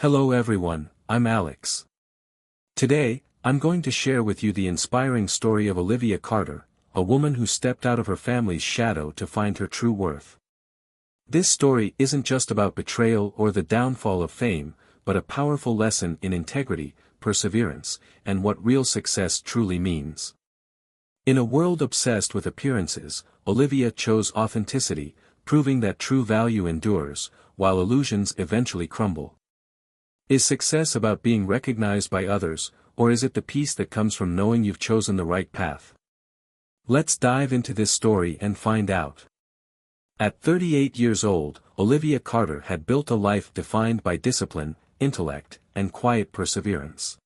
Hello everyone, I'm Alex. Today, I'm going to share with you the inspiring story of Olivia Carter, a woman who stepped out of her family's shadow to find her true worth. This story isn't just about betrayal or the downfall of fame, but a powerful lesson in integrity, perseverance, and what real success truly means. In a world obsessed with appearances, Olivia chose authenticity, proving that true value endures, while illusions eventually crumble. Is success about being recognized by others, or is it the peace that comes from knowing you've chosen the right path? Let's dive into this story and find out. At 38 years old, Olivia Carter had built a life defined by discipline, intellect, and quiet perseverance.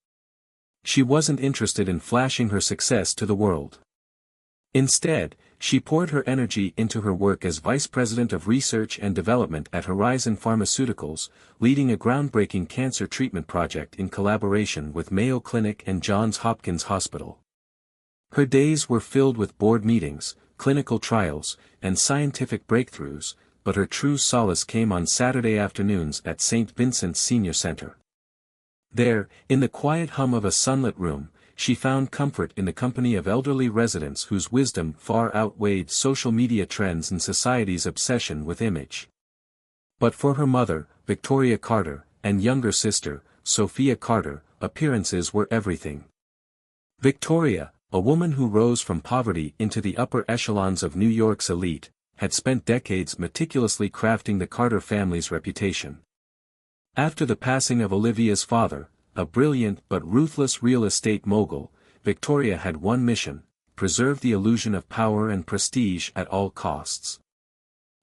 She wasn't interested in flashing her success to the world. Instead, she poured her energy into her work as Vice President of Research and Development at Horizon Pharmaceuticals, leading a groundbreaking cancer treatment project in collaboration with Mayo Clinic and Johns Hopkins Hospital. Her days were filled with board meetings, clinical trials, and scientific breakthroughs, but her true solace came on Saturday afternoons at St. Vincent's Senior Center. There, in the quiet hum of a sunlit room, she found comfort in the company of elderly residents whose wisdom far outweighed social media trends and society's obsession with image. But for her mother, Victoria Carter, and younger sister, Sophia Carter, appearances were everything. Victoria, a woman who rose from poverty into the upper echelons of New York's elite, had spent decades meticulously crafting the Carter family's reputation. After the passing of Olivia's father, a brilliant but ruthless real estate mogul, Victoria had one mission: preserve the illusion of power and prestige at all costs.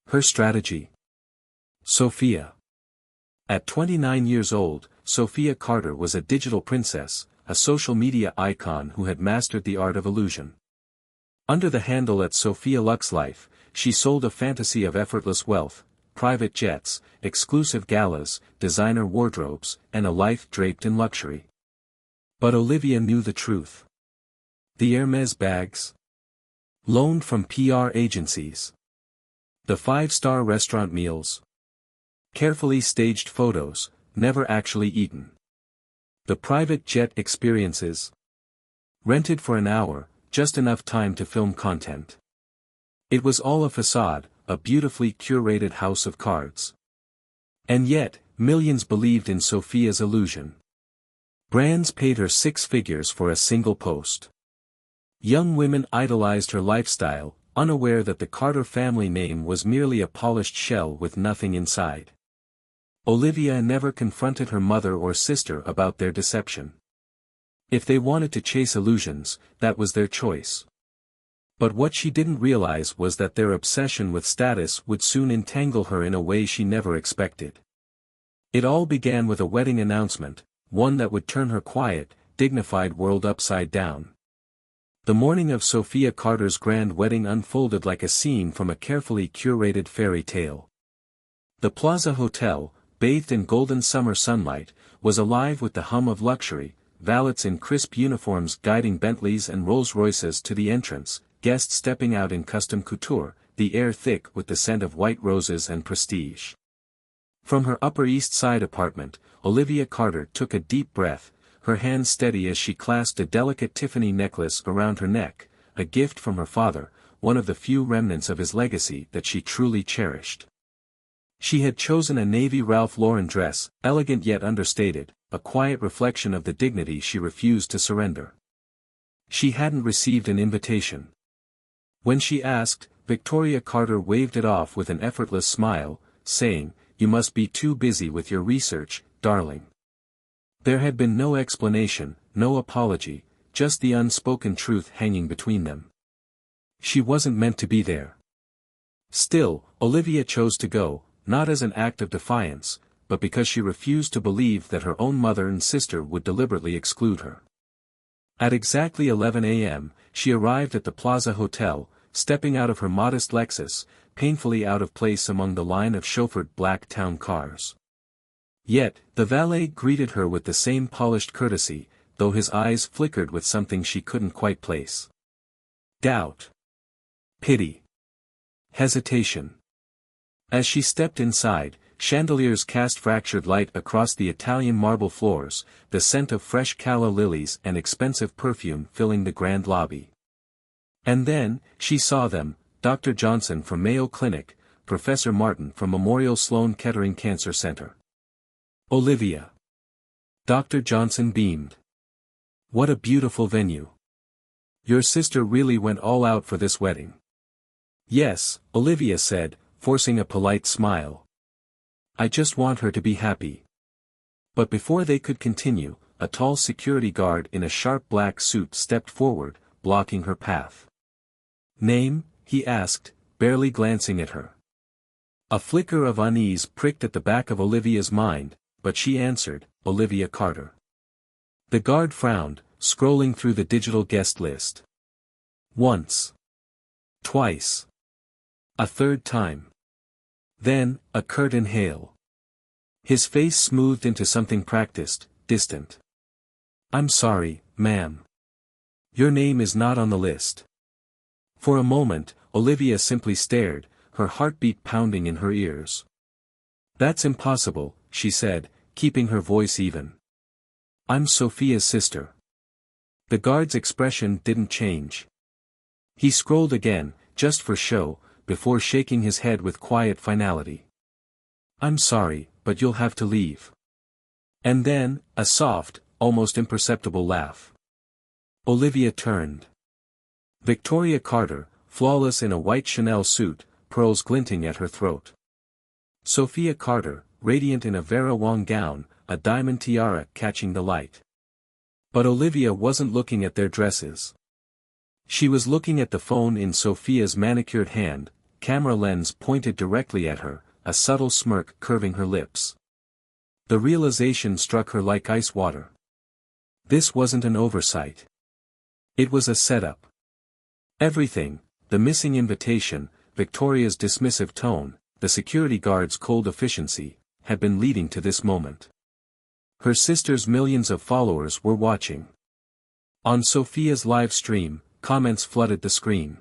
Her strategy. Sophia. At 29 years old, Sophia Carter was a digital princess, a social media icon who had mastered the art of illusion. Under the handle at Sophia Lux Life, she sold a fantasy of effortless wealth, private jets, exclusive galas, designer wardrobes, and a life draped in luxury. But Olivia knew the truth. The Hermes bags? Loaned from PR agencies. The five-star restaurant meals? Carefully staged photos, never actually eaten. The private jet experiences? Rented for an hour, just enough time to film content. It was all a facade, a beautifully curated house of cards. And yet, millions believed in Sophia's illusion. Brands paid her six figures for a single post. Young women idolized her lifestyle, unaware that the Carter family name was merely a polished shell with nothing inside. Olivia never confronted her mother or sister about their deception. If they wanted to chase illusions, that was their choice. But what she didn't realize was that their obsession with status would soon entangle her in a way she never expected. It all began with a wedding announcement, one that would turn her quiet, dignified world upside down. The morning of Sophia Carter's grand wedding unfolded like a scene from a carefully curated fairy tale. The Plaza Hotel, bathed in golden summer sunlight, was alive with the hum of luxury, valets in crisp uniforms guiding Bentleys and Rolls-Royces to the entrance, guests stepping out in custom couture, the air thick with the scent of white roses and prestige. From her Upper East Side apartment, Olivia Carter took a deep breath, her hands steady as she clasped a delicate Tiffany necklace around her neck, a gift from her father, one of the few remnants of his legacy that she truly cherished. She had chosen a navy Ralph Lauren dress, elegant yet understated, a quiet reflection of the dignity she refused to surrender. She hadn't received an invitation. When she asked, Victoria Carter waved it off with an effortless smile, saying, "You must be too busy with your research, darling." There had been no explanation, no apology, just the unspoken truth hanging between them. She wasn't meant to be there. Still, Olivia chose to go, not as an act of defiance, but because she refused to believe that her own mother and sister would deliberately exclude her. At exactly 11 a.m., she arrived at the Plaza Hotel, stepping out of her modest Lexus, painfully out of place among the line of chauffeured black town cars. Yet, the valet greeted her with the same polished courtesy, though his eyes flickered with something she couldn't quite place. Doubt. Pity. Hesitation. As she stepped inside, chandeliers cast fractured light across the Italian marble floors, the scent of fresh calla lilies and expensive perfume filling the grand lobby. And then, she saw them, Dr. Johnson from Mayo Clinic, Professor Martin from Memorial Sloan Kettering Cancer Center. Olivia. Dr. Johnson beamed. What a beautiful venue. Your sister really went all out for this wedding. Yes, Olivia said, forcing a polite smile. I just want her to be happy. But before they could continue, a tall security guard in a sharp black suit stepped forward, blocking her path. Name? He asked, barely glancing at her. A flicker of unease pricked at the back of Olivia's mind, but she answered, Olivia Carter. The guard frowned, scrolling through the digital guest list. Once. Twice. A third time. Then, a curt inhale. His face smoothed into something practiced, distant. I'm sorry, ma'am. Your name is not on the list. For a moment, Olivia simply stared, her heartbeat pounding in her ears. That's impossible, she said, keeping her voice even. I'm Sophia's sister. The guard's expression didn't change. He scrolled again, just for show, before shaking his head with quiet finality. I'm sorry, but you'll have to leave. And then, a soft, almost imperceptible laugh. Olivia turned. Victoria Carter, flawless in a white Chanel suit, pearls glinting at her throat. Sophia Carter, radiant in a Vera Wang gown, a diamond tiara catching the light. But Olivia wasn't looking at their dresses. She was looking at the phone in Sophia's manicured hand, camera lens pointed directly at her, a subtle smirk curving her lips. The realization struck her like ice water. This wasn't an oversight. It was a setup. Everything, the missing invitation, Victoria's dismissive tone, the security guard's cold efficiency, had been leading to this moment. Her sister's millions of followers were watching. On Sophia's live stream, comments flooded the screen.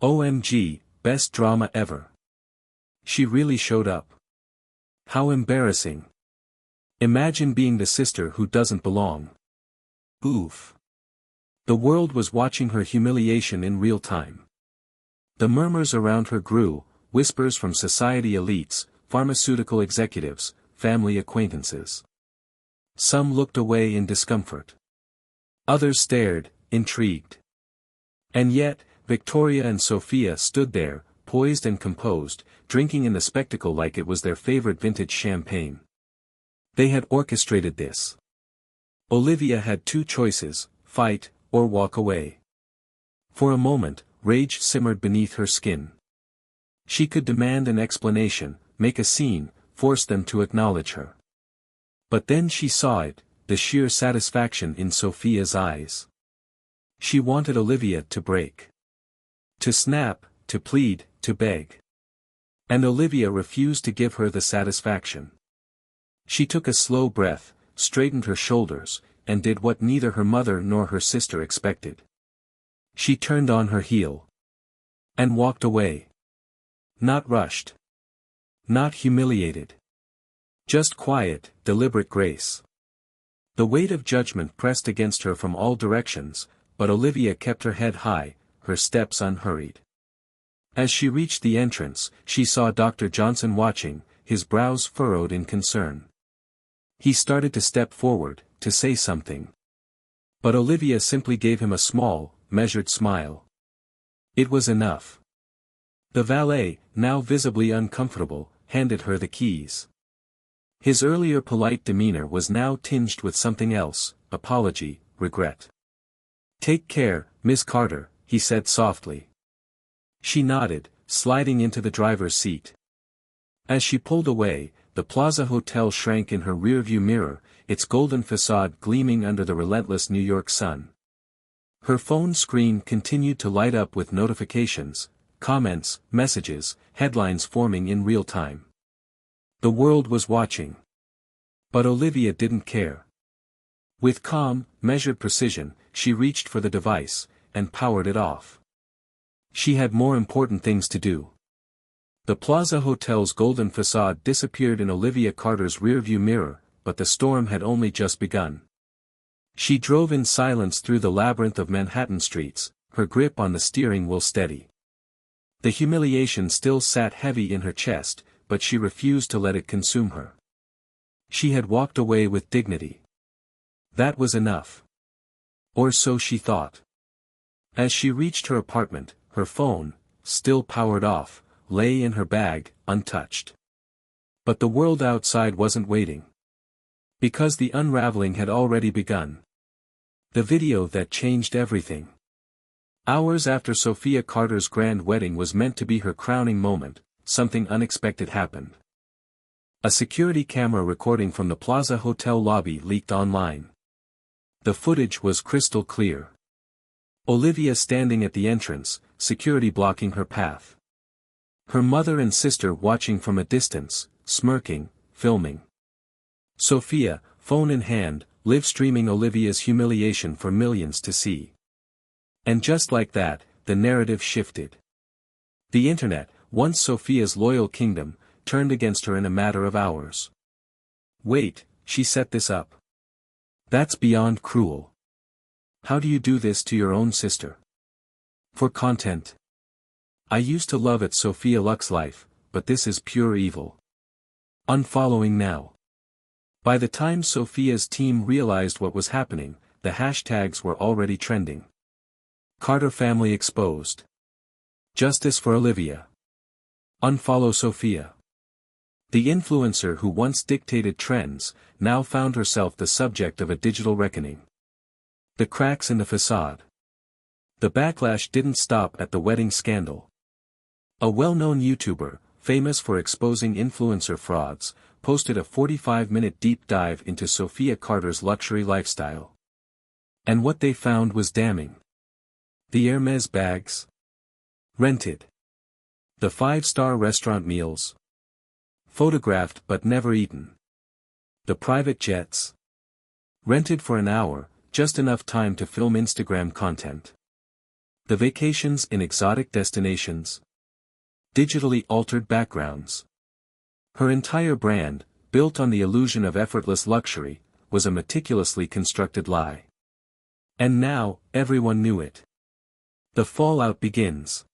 OMG, best drama ever. She really showed up. How embarrassing. Imagine being the sister who doesn't belong. Oof. The world was watching her humiliation in real time. The murmurs around her grew, whispers from society elites, pharmaceutical executives, family acquaintances. Some looked away in discomfort. Others stared, intrigued. And yet, Victoria and Sophia stood there, poised and composed, drinking in the spectacle like it was their favorite vintage champagne. They had orchestrated this. Olivia had two choices, fight, or walk away. For a moment, rage simmered beneath her skin. She could demand an explanation, make a scene, force them to acknowledge her. But then she saw it, the sheer satisfaction in Sophia's eyes. She wanted Olivia to break. To snap, to plead, to beg. And Olivia refused to give her the satisfaction. She took a slow breath, straightened her shoulders, and did what neither her mother nor her sister expected. She turned on her heel. And walked away. Not rushed. Not humiliated. Just quiet, deliberate grace. The weight of judgment pressed against her from all directions, but Olivia kept her head high, her steps unhurried. As she reached the entrance, she saw Dr. Johnson watching, his brows furrowed in concern. He started to step forward, to say something. But Olivia simply gave him a small, measured smile. It was enough. The valet, now visibly uncomfortable, handed her the keys. His earlier polite demeanor was now tinged with something else, apology, regret. Take care, Miss Carter, he said softly. She nodded, sliding into the driver's seat. As she pulled away, the Plaza Hotel shrank in her rearview mirror, its golden facade gleaming under the relentless New York sun. Her phone screen continued to light up with notifications, comments, messages, headlines forming in real time. The world was watching. But Olivia didn't care. With calm, measured precision, she reached for the device, and powered it off. She had more important things to do. The Plaza Hotel's golden facade disappeared in Olivia Carter's rearview mirror, but the storm had only just begun. She drove in silence through the labyrinth of Manhattan streets, her grip on the steering wheel steady. The humiliation still sat heavy in her chest, but she refused to let it consume her. She had walked away with dignity. That was enough. Or so she thought. As she reached her apartment, her phone, still powered off, lay in her bag, untouched. But the world outside wasn't waiting. Because the unraveling had already begun. The video that changed everything. Hours after Sophia Carter's grand wedding was meant to be her crowning moment, something unexpected happened. A security camera recording from the Plaza Hotel lobby leaked online. The footage was crystal clear. Olivia standing at the entrance, security blocking her path. Her mother and sister watching from a distance, smirking, filming. Sophia, phone in hand, live streaming Olivia's humiliation for millions to see. And just like that, the narrative shifted. The internet, once Sophia's loyal kingdom, turned against her in a matter of hours. Wait, she set this up. That's beyond cruel. How do you do this to your own sister? For content. I used to love it Sophia Lux's life, but this is pure evil. Unfollowing now. By the time Sophia's team realized what was happening, the hashtags were already trending. Carter family exposed. Justice for Olivia. Unfollow Sophia. The influencer who once dictated trends, now found herself the subject of a digital reckoning. The cracks in the facade. The backlash didn't stop at the wedding scandal. A well-known YouTuber, famous for exposing influencer frauds, posted a 45-minute deep dive into Sophia Carter's luxury lifestyle. And what they found was damning. The Hermes bags. Rented. The 5-star restaurant meals. Photographed but never eaten. The private jets. Rented for an hour, just enough time to film Instagram content. The vacations in exotic destinations. Digitally altered backgrounds. Her entire brand, built on the illusion of effortless luxury, was a meticulously constructed lie. And now, everyone knew it. The fallout begins.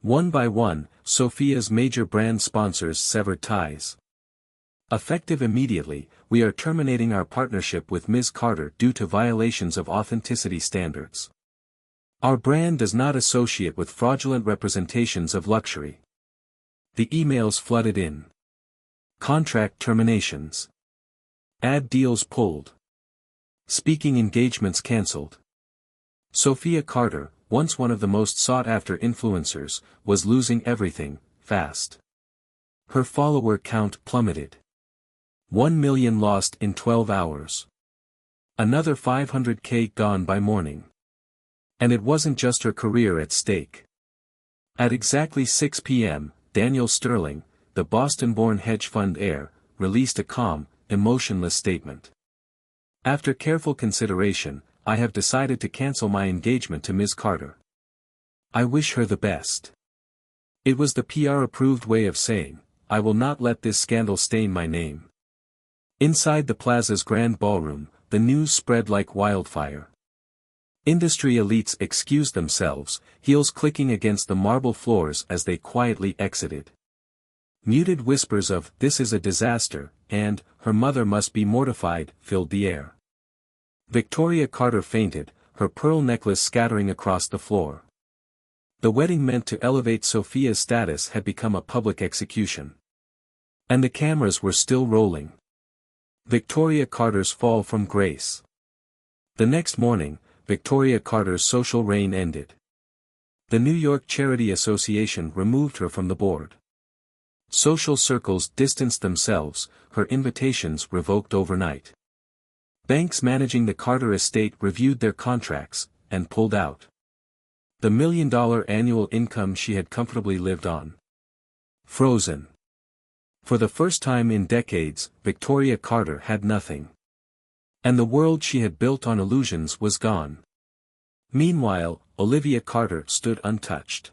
One by one, Sophia's major brand sponsors severed ties. Effective immediately, we are terminating our partnership with Ms. Carter due to violations of authenticity standards. Our brand does not associate with fraudulent representations of luxury. The emails flooded in. Contract terminations. Ad deals pulled. Speaking engagements cancelled. Sophia Carter, once one of the most sought-after influencers, was losing everything, fast. Her follower count plummeted. 1 million lost in 12 hours. Another 500K gone by morning. And it wasn't just her career at stake. At exactly 6 p.m., Daniel Sterling, the Boston-born hedge fund heir, released a calm, emotionless statement. After careful consideration, I have decided to cancel my engagement to Ms. Carter. I wish her the best. It was the PR-approved way of saying, I will not let this scandal stain my name. Inside the Plaza's grand ballroom, the news spread like wildfire. Industry elites excused themselves, heels clicking against the marble floors as they quietly exited. Muted whispers of, "This is a disaster," and, "Her mother must be mortified," filled the air. Victoria Carter fainted, her pearl necklace scattering across the floor. The wedding meant to elevate Sophia's status had become a public execution. And the cameras were still rolling. Victoria Carter's fall from grace. The next morning, Victoria Carter's social reign ended. The New York Charity Association removed her from the board. Social circles distanced themselves, her invitations revoked overnight. Banks managing the Carter estate reviewed their contracts, and pulled out. The $1 million annual income she had comfortably lived on. Frozen. For the first time in decades, Victoria Carter had nothing. And the world she had built on illusions was gone. Meanwhile, Olivia Carter stood untouched.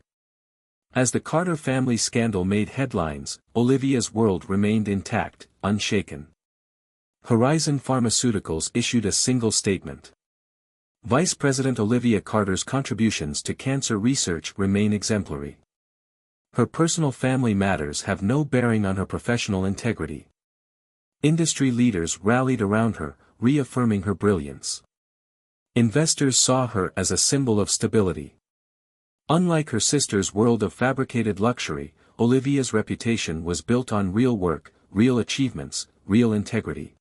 As the Carter family scandal made headlines, Olivia's world remained intact, unshaken. Horizon Pharmaceuticals issued a single statement. Vice President Olivia Carter's contributions to cancer research remain exemplary. Her personal family matters have no bearing on her professional integrity. Industry leaders rallied around her, reaffirming her brilliance. Investors saw her as a symbol of stability. Unlike her sister's world of fabricated luxury, Olivia's reputation was built on real work, real achievements, real integrity.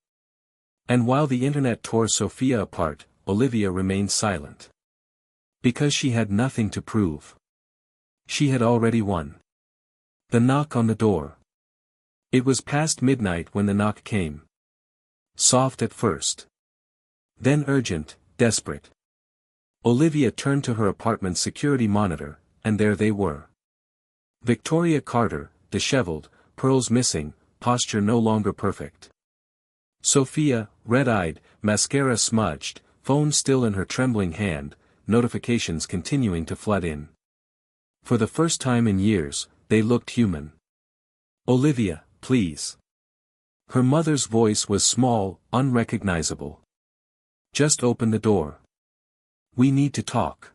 And while the internet tore Sophia apart, Olivia remained silent. Because she had nothing to prove. She had already won. The knock on the door. It was past midnight when the knock came. Soft at first. Then urgent, desperate. Olivia turned to her apartment's security monitor, and there they were. Victoria Carter, disheveled, pearls missing, posture no longer perfect. Sophia, red-eyed, mascara smudged, phone still in her trembling hand, notifications continuing to flood in. For the first time in years, they looked human. "Olivia, please." Her mother's voice was small, unrecognizable. "Just open the door. We need to talk."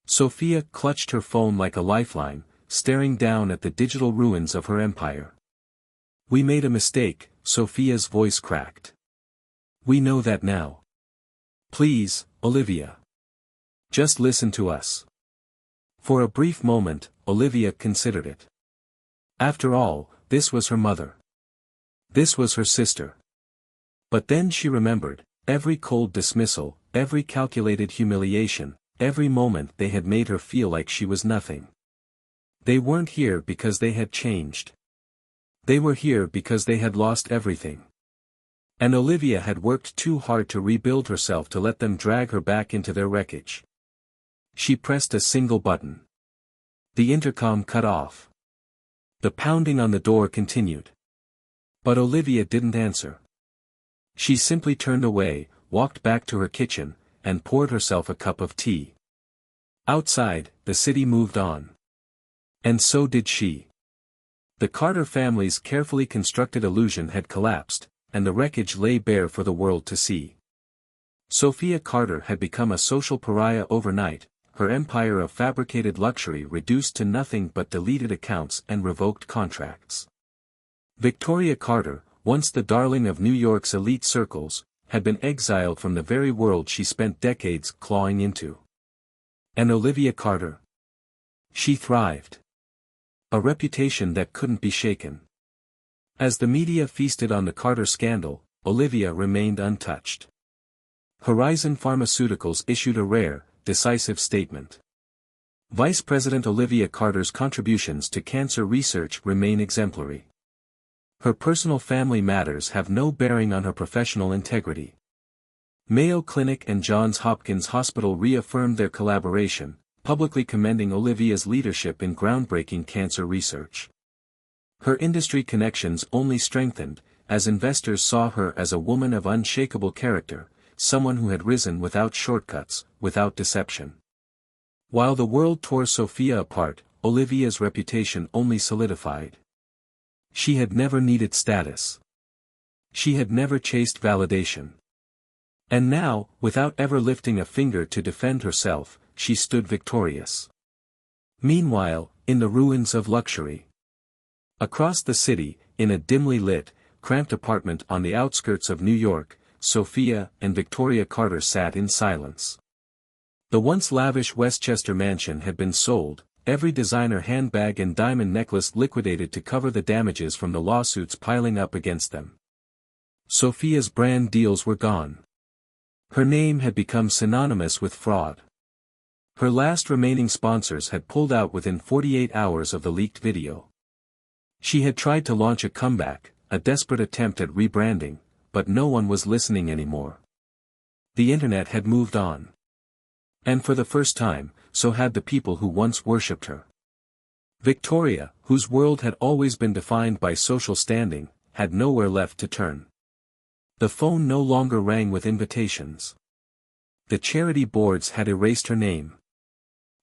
Sophia clutched her phone like a lifeline, staring down at the digital ruins of her empire. "We made a mistake," Sophia's voice cracked. "We know that now. Please, Olivia. Just listen to us." For a brief moment, Olivia considered it. After all, this was her mother. This was her sister. But then she remembered, every cold dismissal, every calculated humiliation, every moment they had made her feel like she was nothing. They weren't here because they had changed. They were here because they had lost everything. And Olivia had worked too hard to rebuild herself to let them drag her back into their wreckage. She pressed a single button. The intercom cut off. The pounding on the door continued. But Olivia didn't answer. She simply turned away, walked back to her kitchen, and poured herself a cup of tea. Outside, the city moved on. And so did she. The Carter family's carefully constructed illusion had collapsed, and the wreckage lay bare for the world to see. Sophia Carter had become a social pariah overnight, her empire of fabricated luxury reduced to nothing but deleted accounts and revoked contracts. Victoria Carter, once the darling of New York's elite circles, had been exiled from the very world she spent decades clawing into. And Olivia Carter? She thrived. A reputation that couldn't be shaken. As the media feasted on the Carter scandal, Olivia remained untouched. Horizon Pharmaceuticals issued a rare, decisive statement. Vice President Olivia Carter's contributions to cancer research remain exemplary. Her personal family matters have no bearing on her professional integrity. Mayo Clinic and Johns Hopkins Hospital reaffirmed their collaboration, publicly commending Olivia's leadership in groundbreaking cancer research. Her industry connections only strengthened, as investors saw her as a woman of unshakable character, someone who had risen without shortcuts, without deception. While the world tore Sophia apart, Olivia's reputation only solidified. She had never needed status. She had never chased validation. And now, without ever lifting a finger to defend herself, she stood victorious. Meanwhile, in the ruins of luxury. Across the city, in a dimly lit, cramped apartment on the outskirts of New York, Sophia and Victoria Carter sat in silence. The once lavish Westchester mansion had been sold, every designer handbag and diamond necklace liquidated to cover the damages from the lawsuits piling up against them. Sophia's brand deals were gone. Her name had become synonymous with fraud. Her last remaining sponsors had pulled out within 48 hours of the leaked video. She had tried to launch a comeback, a desperate attempt at rebranding, but no one was listening anymore. The internet had moved on. And for the first time, so had the people who once worshipped her. Victoria, whose world had always been defined by social standing, had nowhere left to turn. The phone no longer rang with invitations. The charity boards had erased her name.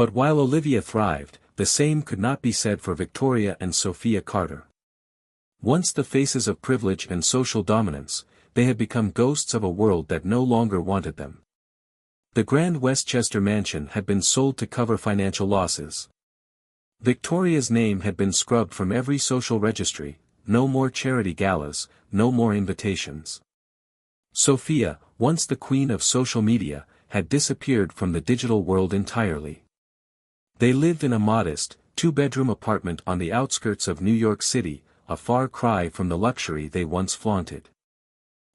But while Olivia thrived, the same could not be said for Victoria and Sophia Carter. Once the faces of privilege and social dominance, they had become ghosts of a world that no longer wanted them. The Grand Westchester mansion had been sold to cover financial losses. Victoria's name had been scrubbed from every social registry, no more charity galas, no more invitations. Sophia, once the queen of social media, had disappeared from the digital world entirely. They lived in a modest, two-bedroom apartment on the outskirts of New York City, a far cry from the luxury they once flaunted.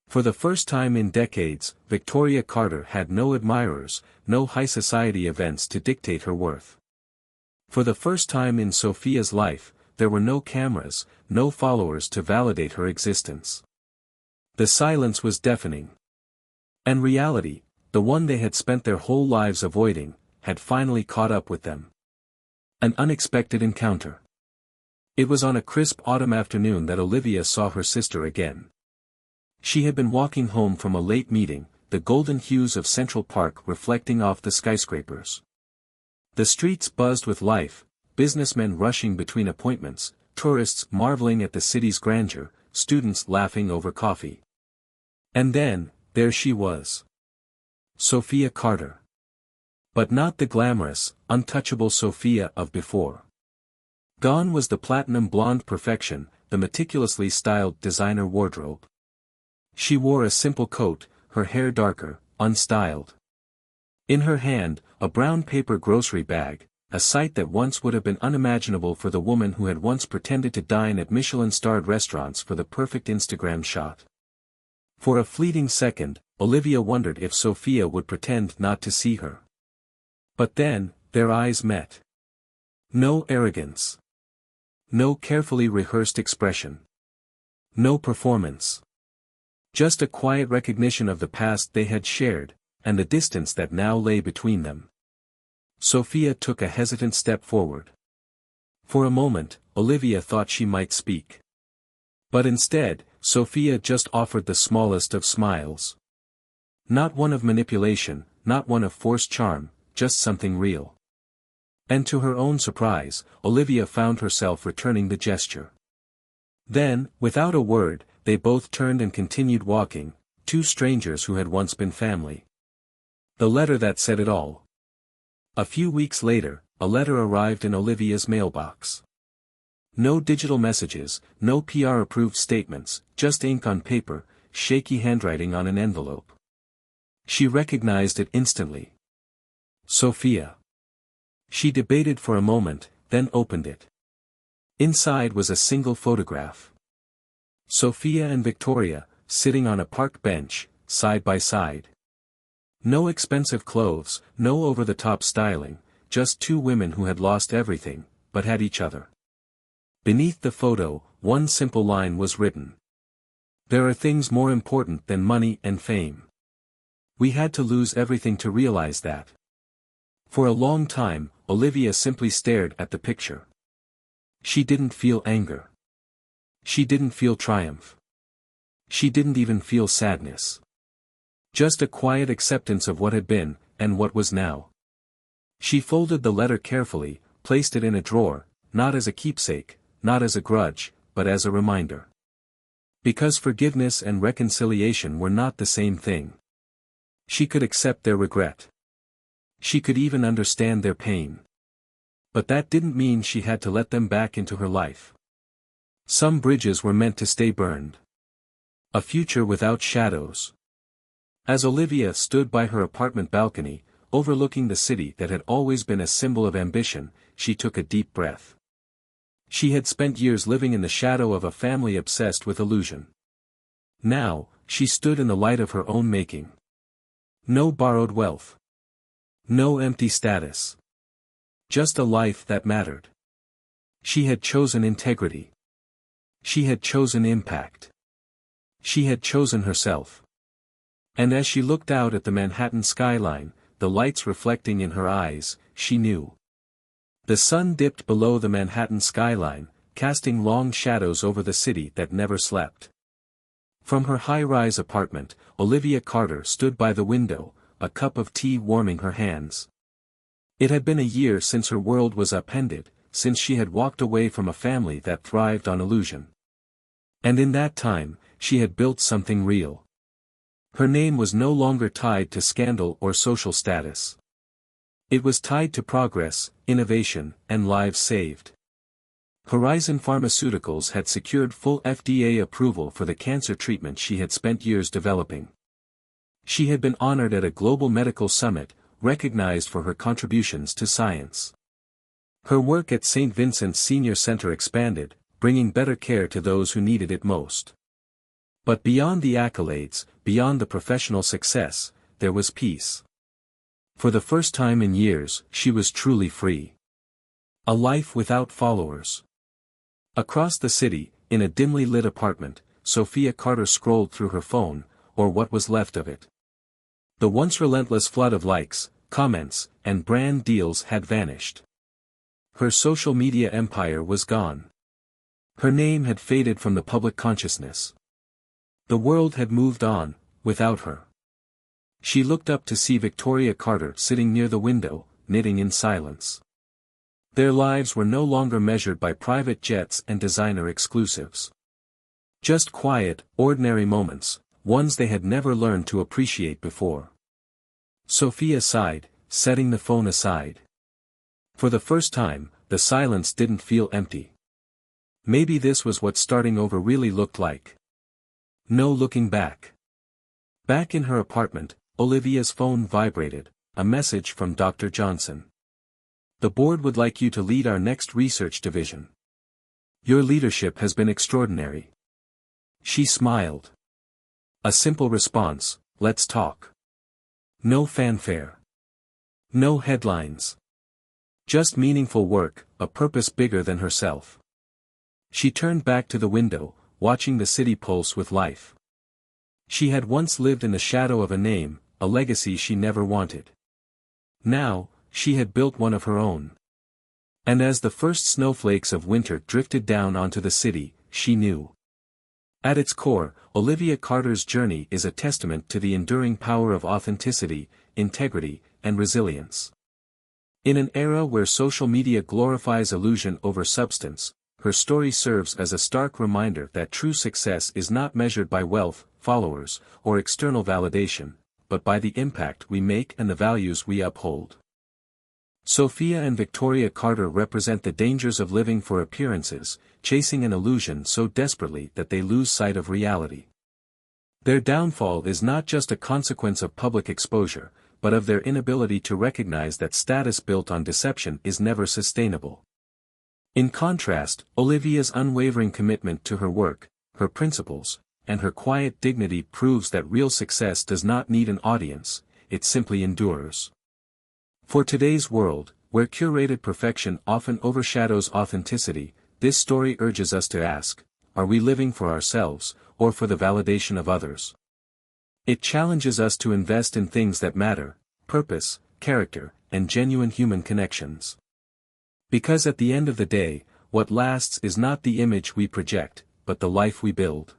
For the first time in decades, Victoria Carter had no admirers, no high society events to dictate her worth. For the first time in Sophia's life, there were no cameras, no followers to validate her existence. The silence was deafening. And reality, the one they had spent their whole lives avoiding, had finally caught up with them. An unexpected encounter. It was on a crisp autumn afternoon that Olivia saw her sister again. She had been walking home from a late meeting, the golden hues of Central Park reflecting off the skyscrapers. The streets buzzed with life, businessmen rushing between appointments, tourists marveling at the city's grandeur, students laughing over coffee. And then, there she was. Sophia Carter. But not the glamorous, untouchable Sophia of before. Gone was the platinum blonde perfection, the meticulously styled designer wardrobe. She wore a simple coat, her hair darker, unstyled. In her hand, a brown paper grocery bag, a sight that once would have been unimaginable for the woman who had once pretended to dine at Michelin-starred restaurants for the perfect Instagram shot. For a fleeting second, Olivia wondered if Sophia would pretend not to see her. But then, their eyes met. No arrogance. No carefully rehearsed expression. No performance. Just a quiet recognition of the past they had shared, and the distance that now lay between them. Sophia took a hesitant step forward. For a moment, Olivia thought she might speak. But instead, Sophia just offered the smallest of smiles. Not one of manipulation, not one of forced charm, just something real. And to her own surprise, Olivia found herself returning the gesture. Then, without a word, they both turned and continued walking, two strangers who had once been family. The letter that said it all. A few weeks later, a letter arrived in Olivia's mailbox. No digital messages, no PR-approved statements, just ink on paper, shaky handwriting on an envelope. She recognized it instantly. Sophia. She debated for a moment, then opened it. Inside was a single photograph. Sophia and Victoria, sitting on a park bench, side by side. No expensive clothes, no over-the-top styling, just two women who had lost everything, but had each other. Beneath the photo, one simple line was written. There are things more important than money and fame. We had to lose everything to realize that. For a long time, Olivia simply stared at the picture. She didn't feel anger. She didn't feel triumph. She didn't even feel sadness. Just a quiet acceptance of what had been, and what was now. She folded the letter carefully, placed it in a drawer, not as a keepsake, not as a grudge, but as a reminder. Because forgiveness and reconciliation were not the same thing. She could accept their regret. She could even understand their pain. But that didn't mean she had to let them back into her life. Some bridges were meant to stay burned. A future without shadows. As Olivia stood by her apartment balcony, overlooking the city that had always been a symbol of ambition, she took a deep breath. She had spent years living in the shadow of a family obsessed with illusion. Now, she stood in the light of her own making. No borrowed wealth. No empty status. Just a life that mattered. She had chosen integrity. She had chosen impact. She had chosen herself. And as she looked out at the Manhattan skyline, the lights reflecting in her eyes, she knew. The sun dipped below the Manhattan skyline, casting long shadows over the city that never slept. From her high-rise apartment, Olivia Carter stood by the window, a cup of tea warming her hands. It had been a year since her world was upended, since she had walked away from a family that thrived on illusion. And in that time, she had built something real. Her name was no longer tied to scandal or social status. It was tied to progress, innovation, and lives saved. Horizon Pharmaceuticals had secured full FDA approval for the cancer treatment she had spent years developing. She had been honored at a global medical summit, recognized for her contributions to science. Her work at St. Vincent's Senior Center expanded, bringing better care to those who needed it most. But beyond the accolades, beyond the professional success, there was peace. For the first time in years, she was truly free. A life without followers. Across the city, in a dimly lit apartment, Olivia Carter scrolled through her phone, or what was left of it. The once relentless flood of likes, comments, and brand deals had vanished. Her social media empire was gone. Her name had faded from the public consciousness. The world had moved on, without her. She looked up to see Victoria Carter sitting near the window, knitting in silence. Their lives were no longer measured by private jets and designer exclusives. Just quiet, ordinary moments, ones they had never learned to appreciate before. Sophia sighed, setting the phone aside. For the first time, the silence didn't feel empty. Maybe this was what starting over really looked like. No looking back. Back in her apartment, Olivia's phone vibrated, a message from Dr. Johnson. The board would like you to lead our next research division. Your leadership has been extraordinary. She smiled. A simple response, let's talk. No fanfare. No headlines. Just meaningful work, a purpose bigger than herself. She turned back to the window, watching the city pulse with life. She had once lived in the shadow of a name, a legacy she never wanted. Now, she had built one of her own. And as the first snowflakes of winter drifted down onto the city, she knew. At its core, Olivia Carter's journey is a testament to the enduring power of authenticity, integrity, and resilience. In an era where social media glorifies illusion over substance, her story serves as a stark reminder that true success is not measured by wealth, followers, or external validation, but by the impact we make and the values we uphold. Sophia and Victoria Carter represent the dangers of living for appearances, chasing an illusion so desperately that they lose sight of reality. Their downfall is not just a consequence of public exposure, but of their inability to recognize that status built on deception is never sustainable. In contrast, Olivia's unwavering commitment to her work, her principles, and her quiet dignity proves that real success does not need an audience, it simply endures. For today's world, where curated perfection often overshadows authenticity, this story urges us to ask, are we living for ourselves, or for the validation of others? It challenges us to invest in things that matter, purpose, character, and genuine human connections. Because at the end of the day, what lasts is not the image we project, but the life we build.